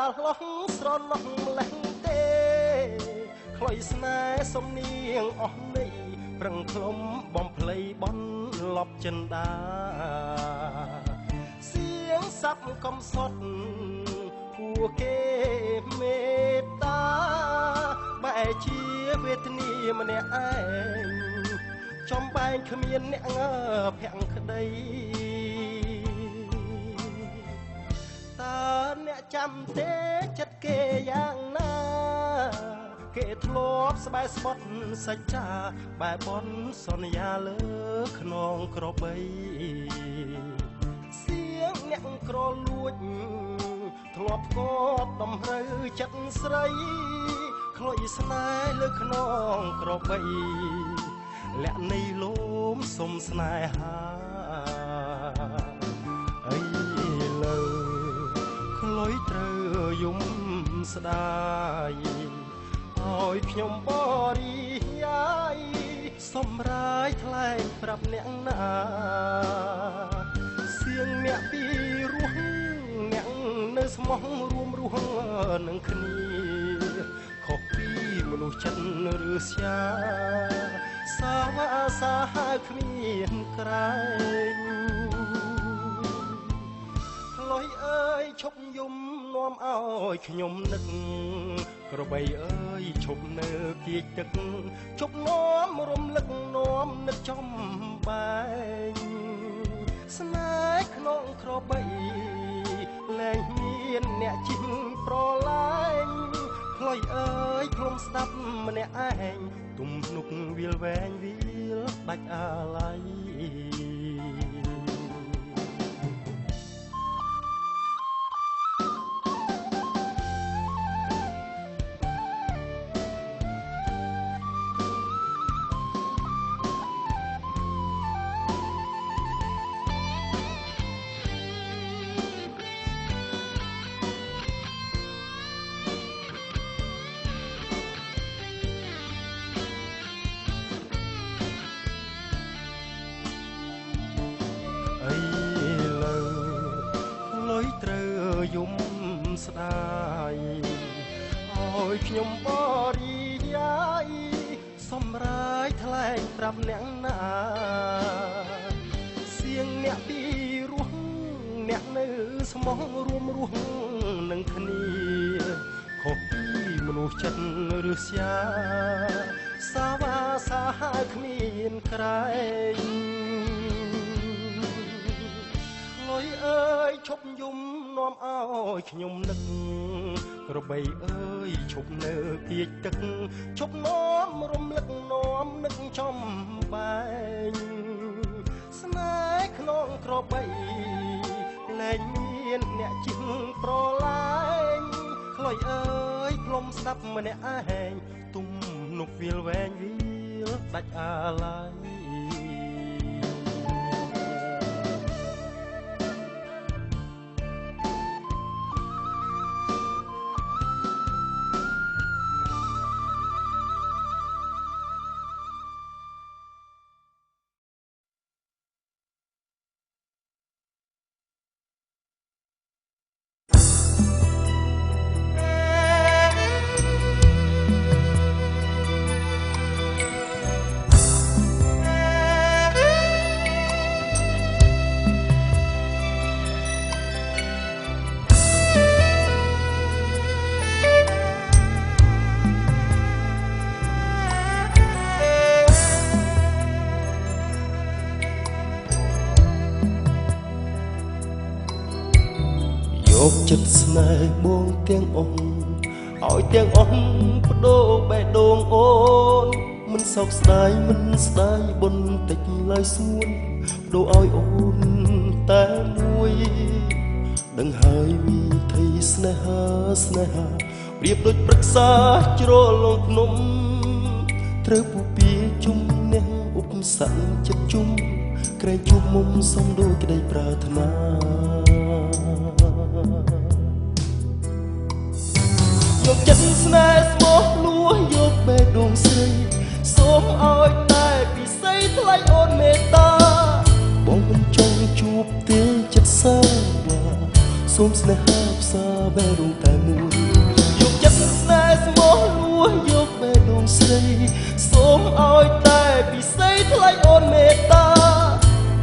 ឡោះស្រណោះម្លេះទេខ្លុយស្នេហ៍សំនៀងអស់នេះប្រឹងខ្លុំបំភ្លៃបន់លប់ចិនដាសៀងសັບកំសត់ពួកគេមេត្តាបែរជាវេទនាម្នាក់ឯងចំបែងគ្មានអ្នកងើភ័ក្រក្តីតើអ្នកចាំទេចិត្តគេយ៉ាងណាគេធ្លាប់ស្បែកស្បត់សច្ចាបែបនសន្យាលើខ្នងក្របីសៀងអ្នកក្រលួចធ្លាប់កត់តម្រូវចិត្តស្រីខ្លុយស្នេហ៍លើខ្នងក្របីលាក់នៃលំសុំស្នេហាអីលើខ្លុយត្រូវយំស្ដាយឲ្យខ្ញុំបរិយាយសម្រាយថ្លែងប្រាប់អ្នកណាសៀងអ្នកពីរស់អ្នកនៅស្មោះរួមរស់នឹងគ្នាខុសពីមនុស្សចិត្តឬស្យាសាវាសាហាគ្មានក្រែងខ្លុយអើយឈប់យំនាំឲ្យខ្ញុំនឹកក្របីអើយឈប់នៅគៀកទឹកឈប់នាំរំលឹកនាំនឹកចំបែងស្នេហ៍ក្នុងក្របីលែងមានអ្នកជិះប្រឡាញ់ខ្លុយអើយព្រមស្ដាប់ម្នាក់ឯងទំនុកវាលវែងវាលដាច់អាឡ័យយំស្ដាយឲ្យខ្ញុំបរិយាយសម្រាយថ្លែងប្រាប់អ្នកណាសៀងអ្នកពីរស់អ្នកនៅស្មោះរួមរស់នឹងគ្នាខុសពីមនុស្សចិត្តឬស្យាសាវាសាហាគ្មានក្រែងខ្លុយអើយឈប់យំនាំឲ្យខ្ញុំនឹកក្របីអើយឈប់នៅគៀកទឹកឈប់នាំរំលឹកនាំនឹកចំបែងស្នេហ៍ក្នុងក្របីលែងមានអ្នកជិះប្រឡាញ់ខ្លុយអើយផ្លុំស្ដាប់ម្នាក់ឯងទំនុកវាលវែងវាលដាច់អាឡ័យចិត្តស្នេហ៍បងទាំងអស់ឲ្យទាំងអស់បដូរបេះដូងអូនមិនសោកស្ដាយមិនស្ដាយបុណ្យតិចឡើយសួនបដូរឲ្យអូនតែមួយដឹងហើយវិធីស្នេហាប្រៀបដូចព្រឹក្សាជ្រលងភ្នំត្រូវពុពាជុំអ្នកឧបសគ្គចិត្តជុំក្រែងជួបមុំសំដូចក្តីប្រាថ្នាយកចិត្តស្នេហ៍ស្មោះលួសយកបេះដូងស្រីសូមឲ្យតែពិសីថ្លៃអូនមេត្តាបងមិនចង់ជួបទេចិត្តសាសូមស្នេហាផ្សា បេះដូងតែមួយយកចិត្តស្នេហ៍ស្មោះលួសយកបេះដូងស្រីសូមឲ្យតែពិសេសថ្លៃអូនមេត្តា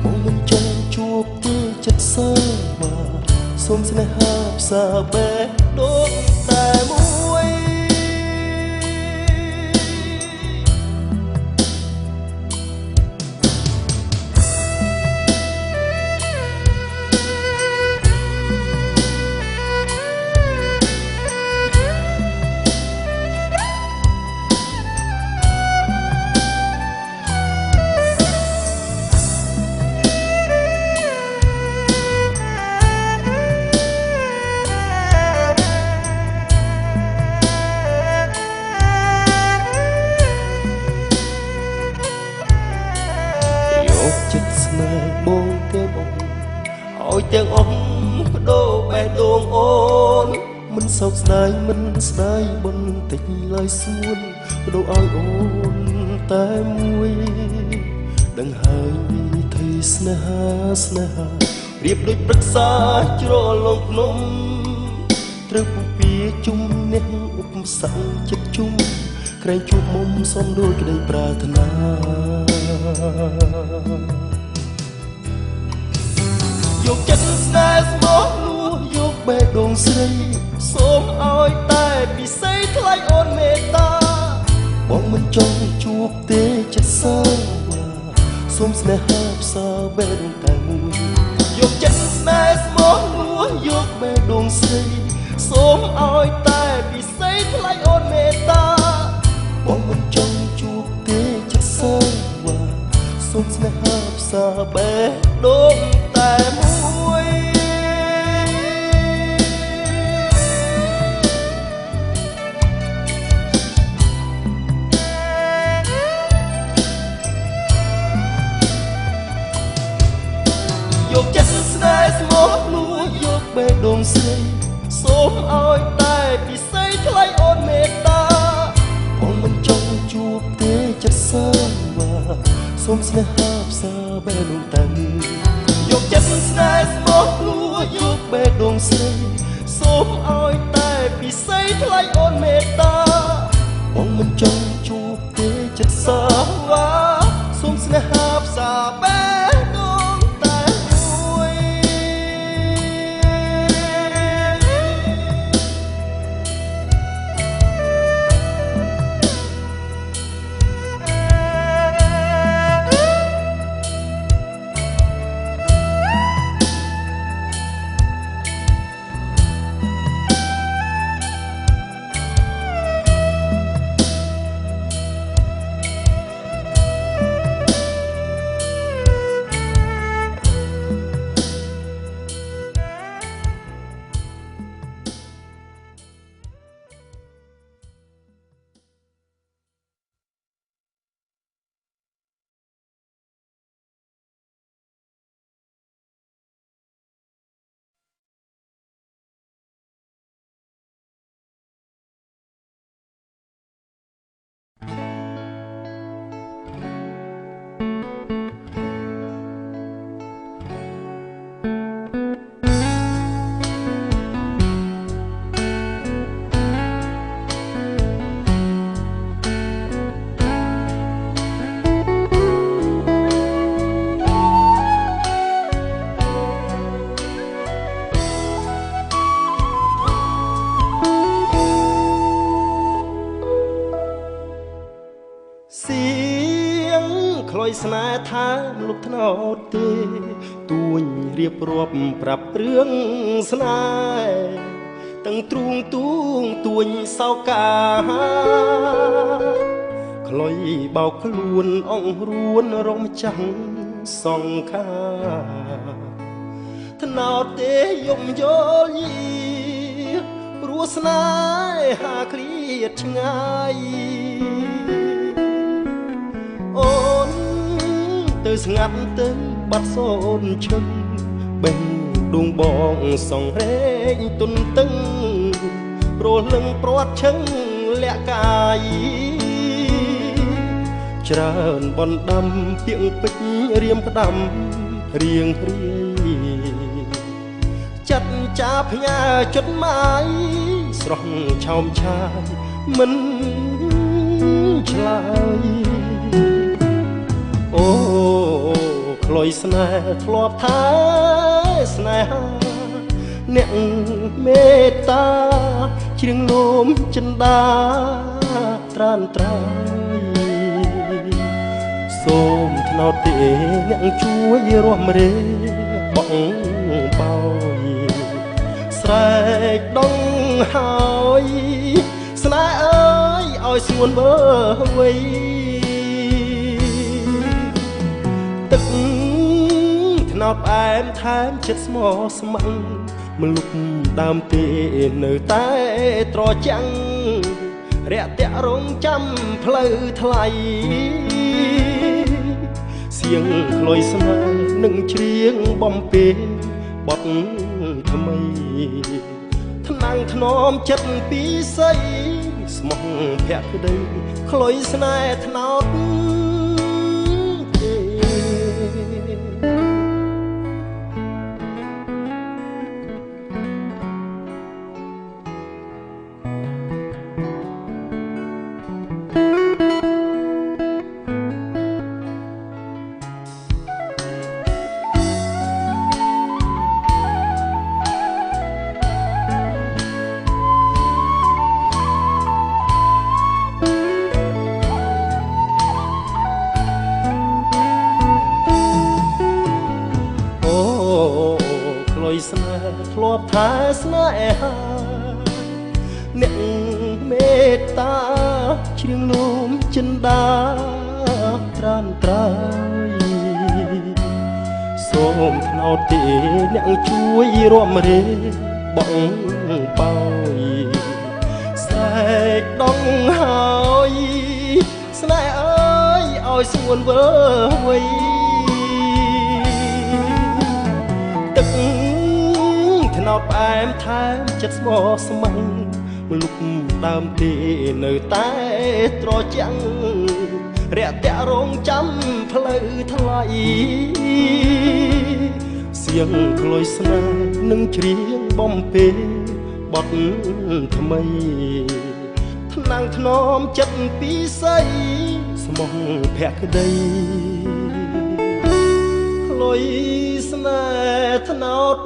មកមិនចង់ជួបទេចិត្តសើបាសូមស្នេហាផ្សាបេះដូងតែមួយចិត្តស្នេហ៍បងទាំងអស់ឲ្យទាំងអស់បដូរបេះដូងអូនមិនសោកស្ដាយមិនស្ដាយបន្តិចឡើយស្ងួនបដូរឲ្យអូនតែមួយដឹងហើយវិធីស្នេហារៀបដូចប្រឹក្សាជ្រលងភ្នំត្រូវពុពាជុំនេះឧបសគ្គចិត្តជុំក្រែងជួបមុំសំដួលក្តីប្រាថ្នាយកចិត្តស្នេហ៍ស្មោះលួសយកបេះដូងស្រីសូមឲ្យតែពិសេសថ្លៃអូនមេត្តាបងមិនចង់ជួបទេចិត្តសើបាសូមស្នេហាផ្សាបេះដូងតែមួយយកចិត្តស្នេហ៍ស្មោះលួសយកបេះដូងស្រីសូមឲ្យតែពិសេសថ្លៃអូនមេត្តាបងមិនចង់ជួបទេចិត្តសើបាសូមស្នេហាផ្សាបេះដូងតែមួយយកចិត្តស្នេហ៍ស្មោះលួសយកបេះដូងស្រីសូមឲ្យតែពិសេសថ្លៃអូនមេត្តាបងមិនចង់ជួបទេចិត្តសើបាសូមស្នេហាផ្សាបេះដូងតែមួយយកចិត្តស្នេហ៍ស្មោះលួសយកបេះដូងស្រីសូមឲ្យតែពិសេសថ្លៃអូនមេត្តាបងមិនចង់ជួបទេចិត្តសើបាសូមស្នេហាផ្សាបេះដូងតែមួយខ្លុយស្នេហ៍ថាលុបថ្នោតទេទួញរៀបរាប់ប្រាប់រឿងស្នេហ៍ទាំងទ្រូងទួញសោកាខ្លុយបោកខ្លួនអង្រួនរំចាំងសង្ខាថ្នោតទេយំយល់យីព្រោះស្នេហាឃ្លាតឆ្ងាយអូនទៅស្ងាត់ទៅបាត់សូនឈឹងបេះដួងបងសងរែងទុនតឹងព្រោះលឹងព្រាត់ឈឹងលាក់កាយច្រើនបណ្ដាំពាក្យពេចរៀមផ្ដាំរៀងរាយ จัดจ้าพญาจดหมายស្រស់ឆោមឆាយមិនឆ្លើយអូក្លុយស្នេហ៍ធ្លាប់ថាស្នេហាអ្នកមេត្តាជ្រៀងលោមចិន្តាត្រានត្រើយសូមថ្នោតទេអ្នកជួយរស់មរេបងបោយស្រែកដងហើយស្នេហ៍អើយឲ្យស្ងួនវើវៃទឹកថ្នោតផ្អែមថែមចិត្តស្មោះស្ម័គ្រមលុបដើមទេនៅតែត្រចាំងរាក់តាក់រងចាំផ្លូវថ្លៃសៀងក្លុយស្នេហ៍នឹងច្រៀងបំពេបទថ្មីថ្នាំងធ្នមចិត្តពីស័យស្មោះភក្តីក្លុយស្នេហ៍ថ្នោតស្នេហ៍ធ្លាប់ថាស្នេហាអ្នកមេត្តាជ្រៀងលោមចិន្តាត្រានត្រើយសូមថ្នោតទេអ្នកជួយរួមរេបងបោយស្រែកដងហើយស្នេហ៍អើយឲ្យស្ងួនវើវៃទឹកថ្នោតផ្អែមថែមចិត្តស្មោះស្ម័គ្រមលុបដើមទេនៅតែត្រចាំងរាក់តាក់រងចាំផ្លូវថ្លៃសៀងក្លុយស្នេហ៍នឹងច្រៀងបំពេបទថ្មីថ្នាំងធ្នមចិត្តពីស័យស្មោះភក្តីក្លុយស្នេហ៍ថ្នោត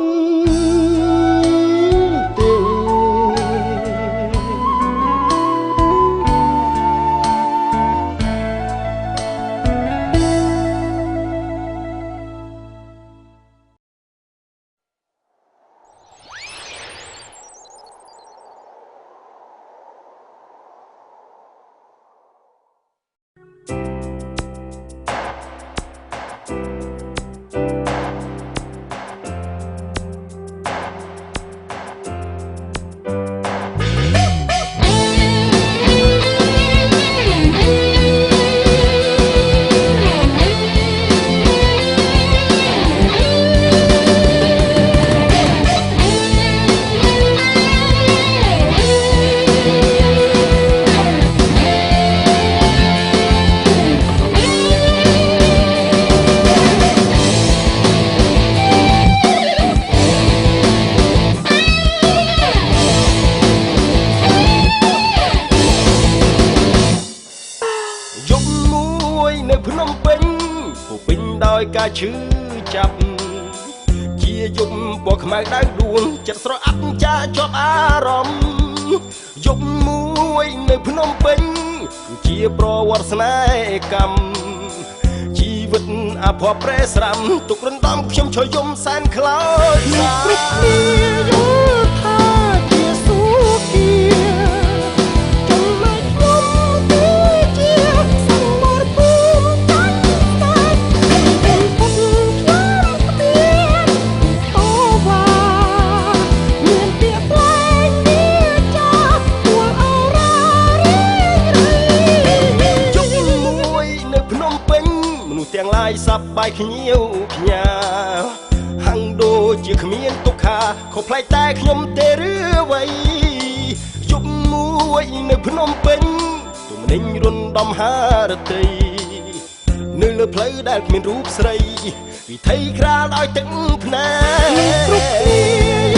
ការឈឺចាប់ជាយប់ពណ៌ខ្មៅដៅដួងចិត្តស្រអាប់ចាជាប់អារម្មណ៍យប់មួយនៅភ្នំពេញគឺជាប្រវត្តិស្នេហ៍កម្មជីវិតអភ័ព្វប្រេស្រាំទុករំដំខ្ញុំឈរយំសែនខ្លោចសាយល់ថាជាសុខីទាំងឡាយសប្បាយភ្ញៀវភ្ញាហាំងដូចជាគ្មានទុក្ខាខុសប្លែកតែខ្ញុំទេឬអ្វីយប់មួយនៅភ្នំពេញទុំនិញរុនដំហារតីនៅលើផ្លូវដែលគ្មានរូបស្រីវិថីក្រាលដោយទឹកភ្នែក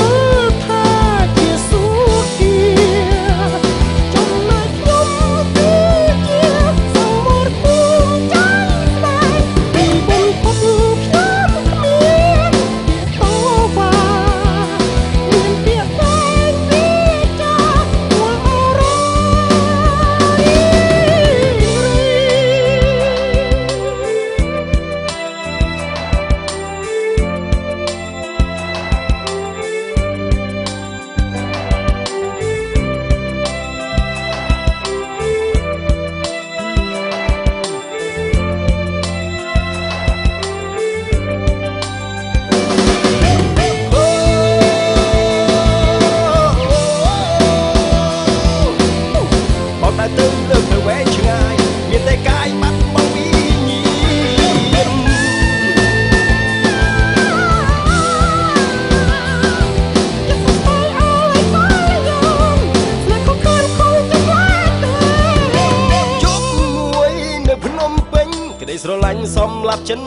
ញសំឡាប់ចិន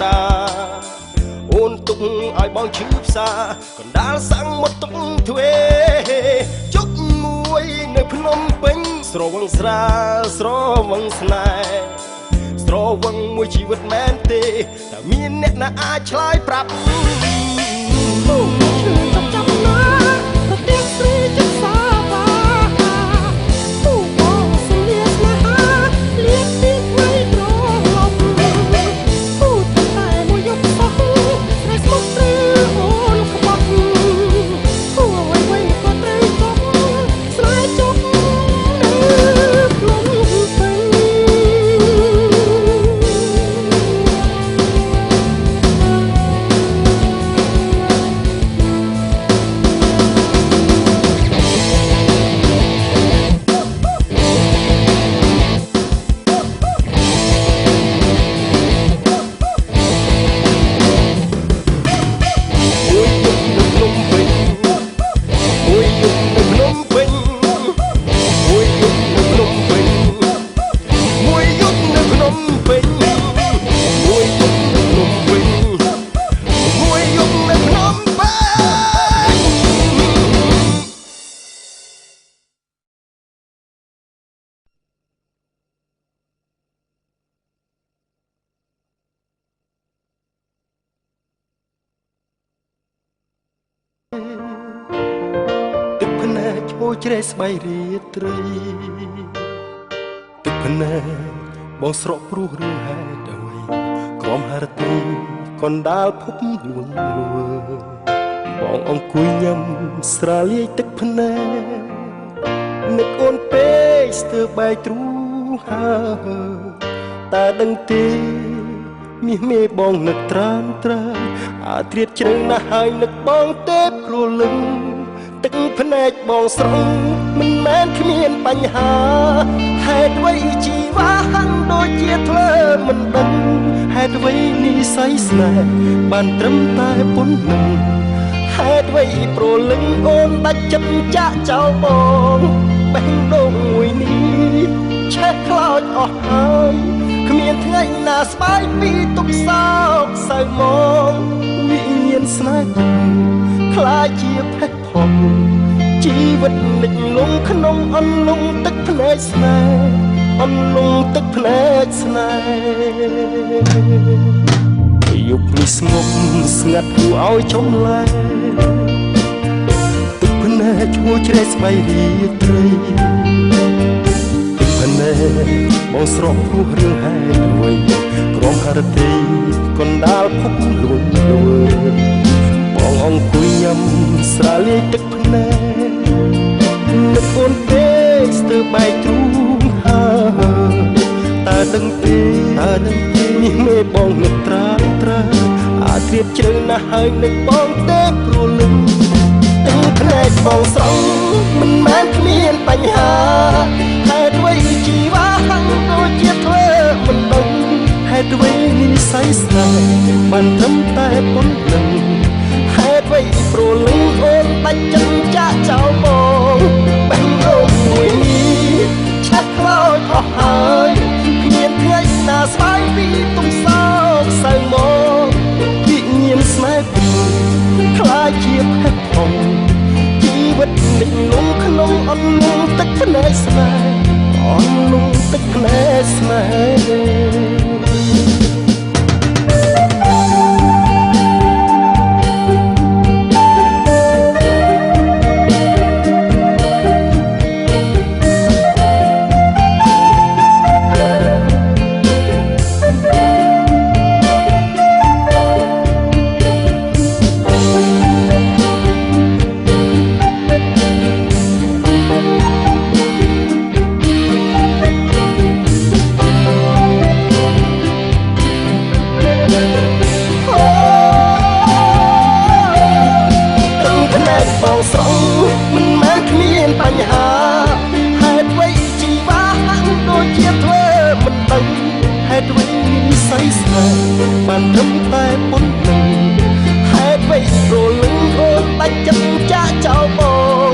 ដាអូនទុកឲ្យបងឈឺផ្សាកណ្ដាលសាំងមកទុកទ្វេជុកមួយនៅភ្នំពេញស្រវឹងស្រាលស្រវឹងស្នេហ៍ស្រវឹងមួយជីវិតមែនទេតែមានអ្នកណាអាចឆ្លើយប្រាប់ចាំណាក៏ទៀងស្រីចិត្តសាបាទូបងសុលាស្នេហាលៀបពីថ្មីត្រឡប់ទូតែមួយយប់សោះស្រែស្មុគត្រូវអូនក្បត់ទូអ្វីៗក៏ត្រូវចប់ស្រែចប់នៅភ្នំពេញទឹកភ្នែកឈោជ្រែស្បៃរាត្រីទឹកភ្នែកបងស្រក់ព្រោះរឿងហេតុអ្វីក្រំហរទីកណ្ដាលភពលួងលួបងអង្គុយញ៉ាំស្រាលាយទឹកភ្នែកនឹកអូនពេកស្ទើរបែកទ្រូងហើតើដឹងទេមាសមេបងនឹកត្រានត្រើយអាត្រៀតជ្រៅណាស់ហើយនឹកបងទេព្រលឹងទឹកភ្នែកបងស្រង់មិនមែនគ្មានបញ្ហាហេតុអ្វីជីវ៉ាហាំងដូចជាធ្លើមិនដឹងហេតុអ្វីនិស័យស្នេហ៍បានត្រឹមតែប៉ុណ្ណឹងហេតុអ្វីព្រលឹងអូនដាច់ចិត្តចាក់ចោលបងបេះដូងមួយនេះឆេះខ្លោចអស់ហើយគ្មានថ្ងៃណាស្បាយពីទុកសោកសៅមកវិញ្ញាណស្នេហ៍ខ្លាចជាផេះផុសជីវិតលិចលង់ក្នុងអន្លង់ទឹកភ្នែកស្នេហ៍អន្លង់ទឹកភ្នែកស្នេហ៍យុគនេះស្ងប់ស្ងាត់គួរឲ្យចំលែកទឹកភ្នែកឈួរជ្រែកស្បៃរាត្រីភ្នែកបងស្រក់ព្រោះរឿងហេតុអ្វីក្រំហរទីកណ្ដាលភពលួងលួបងអង្គុយញ៉ាំស្រាលាយទឹកភ្នែកនឹកអូនទេស្ទើរបែកទ្រូងហើតើដឹងទេនេះមេបងនឹកត្រានត្រើអាត្រៀតជ្រៅណាស់ហើយនឹកបងទេព្រលឹងទឹកភ្នែកបងស្រង់មិនមែនគ្មានបញ្ហាហេតុអ្វីជីវ៉ាហាំងដូចជាធ្វើមិនដឹងហេតុអ្វីនិស័យស្នេហ៍បានត្រឹមតែប៉ុណ្ណឹងហេតុអ្វីព្រលឹងអូនដាច់ចិត្តចាក់ចោលបងបេះដូងមួយនេះឆេះខ្លោចអស់ហើយគ្មានថ្ងៃណាស្បាយពីទុំសោកសៅមកវិញ្ញាណស្នេហ៍ខ្លាចជាផេះផុសជីវិតលិចលង់ក្នុងអន្លង់ទឹកភ្នែកស្នេហ៍អន្លង់ទឹកភ្នែកស្នេហ៍បងស្រង់មិនមែនគ្មានបញ្ហាហេតុអ្វីជីវ៉ាហាំងដូចជាធ្វើមិនដឹងហេតុអ្វីនិស័យស្នេហ៍បានត្រឹមតែប៉ុណ្ណឹងហេតុអ្វីព្រលឹងអូនដាច់ចិត្តចាក់ចោលបង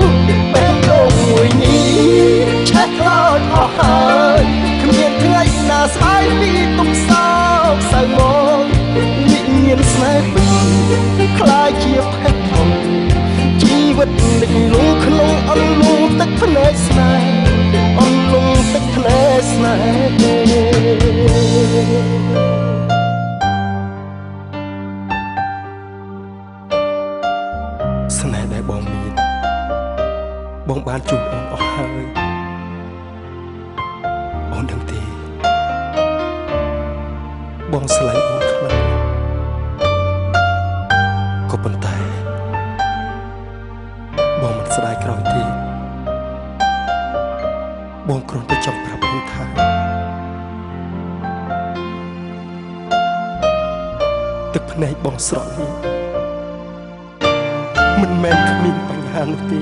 បេះដូងមួយនេះឆេះខ្លោចអស់ហើយគ្មានថ្ងៃណាស្អែកពីទុំសោក វិតលិចលង់ក្នុងអន្លង់ទឹកភ្នែកស្នេហ៍អន្លង់ទឹកភ្នែកស្នេហ៍ស្នេហ៍ដែលបងមានបងបានជួបអូនអស់ហើយអូនដឹងទេបងស្រឡាញ់អូនខ្លាំងក៏ប៉ុន្តែបងមិនស្ដាយក្រោយទេបងគ្រាន់តែចង់ប្រាប់អូនថាទឹកភ្នែកបងស្រក់នេះមិនមែនគ្មានបញ្ហានោះទេ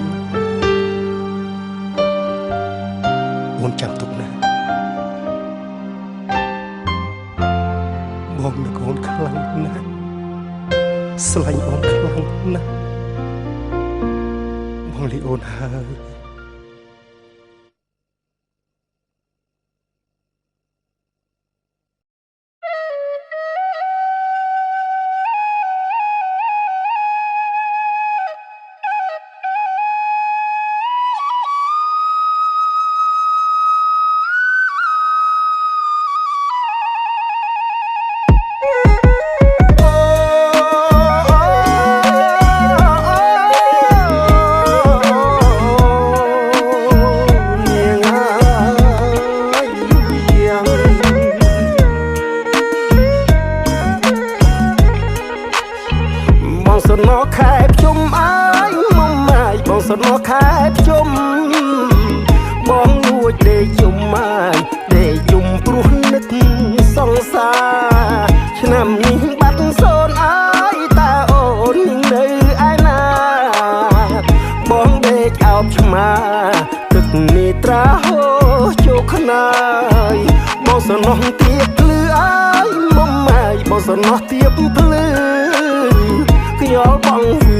អូនចាំទុកណាបងនឹកអូនខ្លាំងណាស់ស្រឡាញ់អូនខ្លាំងណាស់បងលីអូនហើយ សនខែភ្ជុំបងលួចដេកយំមកដេកយំព្រោះនឹកសង្សារឆ្នាំនេះបាត់សូនអើយតើអូននៅឯណាបងដេកអោបឆ្មាទឹកនេះត្រាហូរជោគខ្នើយបងសនងទៀបភ្លឺអើយមុំម៉ាយបងសនងទៀបភ្លឺខ្យល់បងវឺ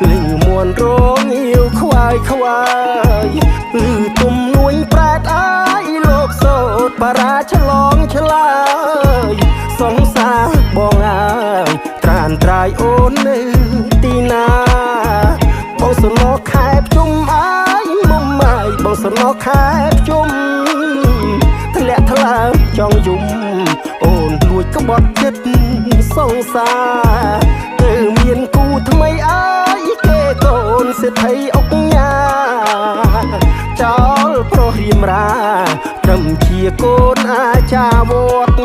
លេងមួនរងងាវខ្វាយខ្វាយឬទុំនួយប្រែតអើយលោកសោតបារាឆ្លងឆ្លើយសង្សារបងអើយត្រានត្រាយអូននៅទីណាបងសនខែភ្ជុំអើយមុំម៉ាយបងសនខែភ្ជុំធ្លាក់ថ្លើមចង់យំអូនលួចក្បត់ចិត្តសង្សារទៅមានគូថ្មីអើយគេកូនសេដ្ឋីអុកញ៉ាចោលប្រុសរៀមរាត្រឹមជាកូនអាចារ្យវត្ត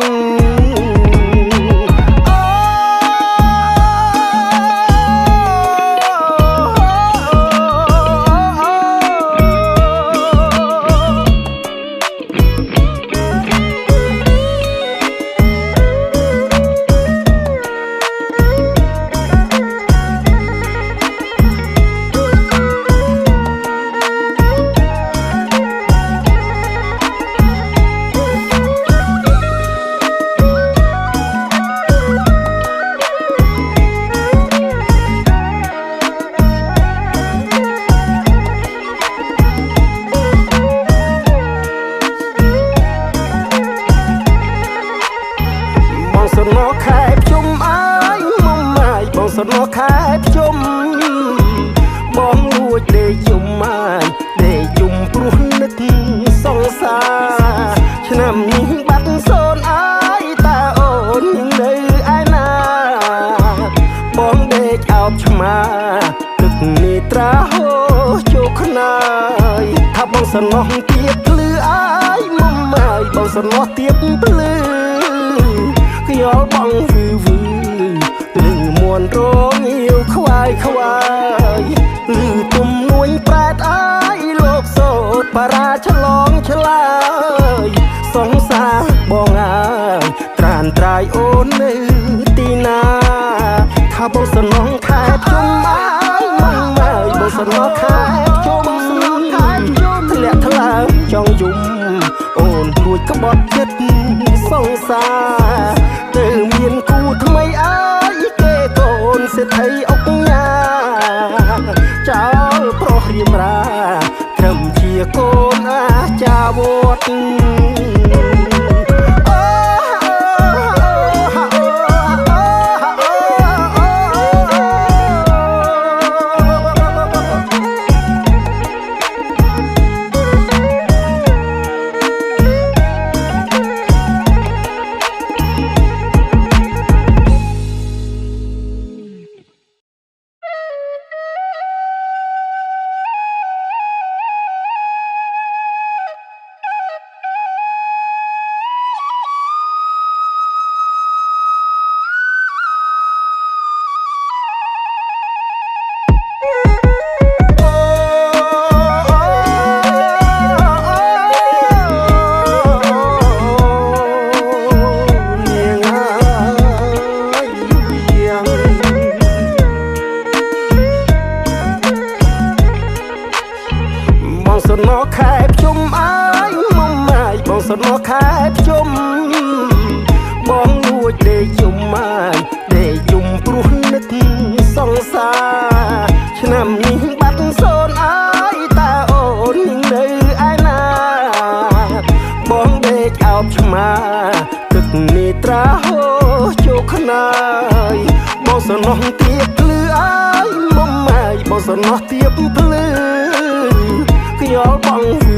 សនខែភ្ជុំបងលួចដេកយំមកដេកយំព្រោះនឹកសង្សារឆ្នាំនេះបាត់សូនអើយតើអូននៅឯណាបងដេកអោបឆ្មាទឹកនេះត្រាហូរជោគខ្នើយថាបងសនងទៀបភ្លឺអើយមុំម៉ាយបងសនងទៀបភ្លឺខ្យល់បងវឺលឺមួនរងងាវខ្វាយខ្វាយឬទុំនួយប្រែតអើយលោកសោតបារាឆ្លងឆ្លើយសង្សារបងអើយត្រានត្រាយអូននៅទីណាថាបងសនងខែភ្ជុំអើយមុំម៉ាយបងសនងខែភ្ជុំធ្លាក់ថ្លើមចង់យំអូនលួចក្បត់ចិត្តសង្សារទៅមានគូថ្មីអើយគេកូនសេដ្ឋីអុកញ៉ាចោលប្រុសរៀមរាត្រឹមជាកូនអាចារ្យវត្ត ណោខែភ្ជុំអើយមុំម៉ាយបងសណោខែភ្ជុំបងលួចដេកយំម៉ាយដេកយំព្រោះនឹកសង្សារឆ្នាំនេះបាត់សូនអើយតើអូននឹងនៅឯណាបងដេកអោបឆ្មាទឹកនេត្រាហូរជោគខ្នើយបងសណោះទៀតភ្លឺអើយមុំម៉ាយបងសណោះទៀតភ្លឺខ្យល់បងវឺ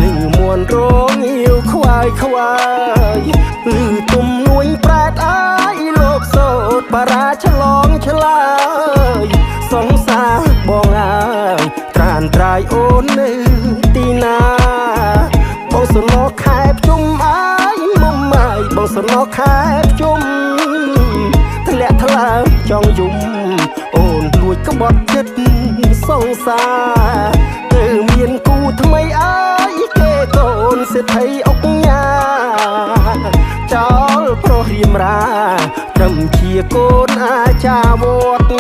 លឺមួនរងអៀវខ្វាយខ្វាយលឺទុំនួញប្រែតអើយលោកសោតបារាឆ្លងឆ្លើយសង្សារបងអើយត្រានត្រាយអូននៅទីណាបងសណោខែភ្ជុំអើយមុំម៉ាយបងសណោខែភ្ជុំធ្លាក់ថ្លើមចង់យំអូនលួចក្បត់ចិត្តសង្សារទៅមានគូថ្មីអើយគេកូនសេដ្ឋីអុកញ៉ាចោលប្រុសរៀមរាត្រឹមជាកូនអាចារ្យវត្ត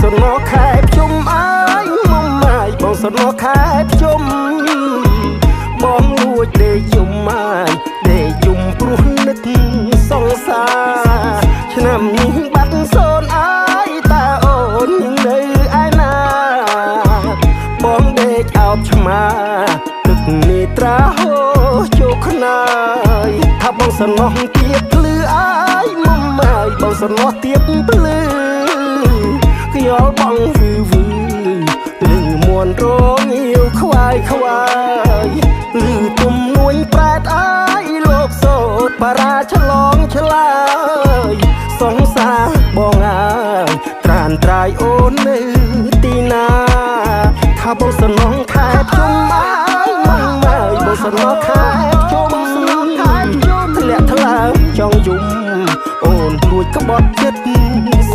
សណោខែភ្ជុំអើយមុំម៉ាយបងសណោខែភ្ជុំបងលួចដេកយំម៉ាយដេកយំព្រោះនឹកសង្សារឆ្នាំនេះបាត់សូនអើយតើអូននឹងនៅឯណាបងដេកអោបឆ្មាទឹកនេត្រាហូរជោគខ្នើយថាបងសណោះទៀតភ្លឺអើយមុំម៉ាយបងសណោះទៀតភ្លឺខ្យល់បងវឺលឺមួនរងអៀវខ្វាយខ្វាយលឺទុំនួញប្រែតអើយលោកសោតបារាឆ្លងឆ្លើយសង្សារបងអើយត្រានត្រាយអូននៅទីណាថាបងសណងខែភ្ជុំអើយមុំម៉ាយបងសណងខែភ្ជុំធ្លាក់ថ្លើមចង់យំអូនលួចក្បត់ចិត្ត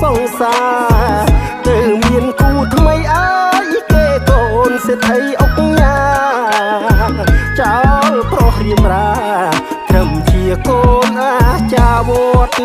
សង្សារទៅមានគូថ្មីអើយគេកូនសេដ្ឋីអុកញ៉ាចោលប្រុសរៀមរាត្រឹមជាកូនអាចារ្យវត្ត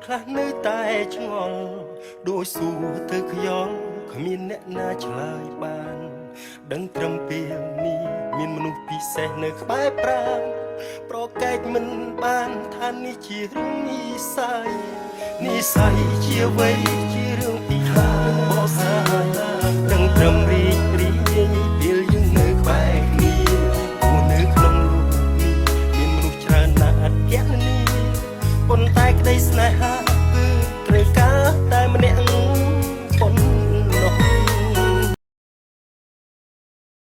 ខ្លះនៅតែឆ្ងល់ដូចសួរទៅខ្យល់គ្មានអ្នកណាឆ្លើយបានដឹងត្រឹមពេលនេះមានមនុស្សពិសេសនៅក្បែរប្រាំប្រកែកមិនបានថានេះជារឿងនិស្ស័យជាអ្វីជារឿងពីខាងបោះសាដឹងត្រឹមរីករាយពេលយើងនៅក្បែរគ្នាព្រោះនៅក្នុងលោកនេះមានមនុស្សច្រើនណាស់អត់គណនាប៉ុន្តែក្តីស្នេហា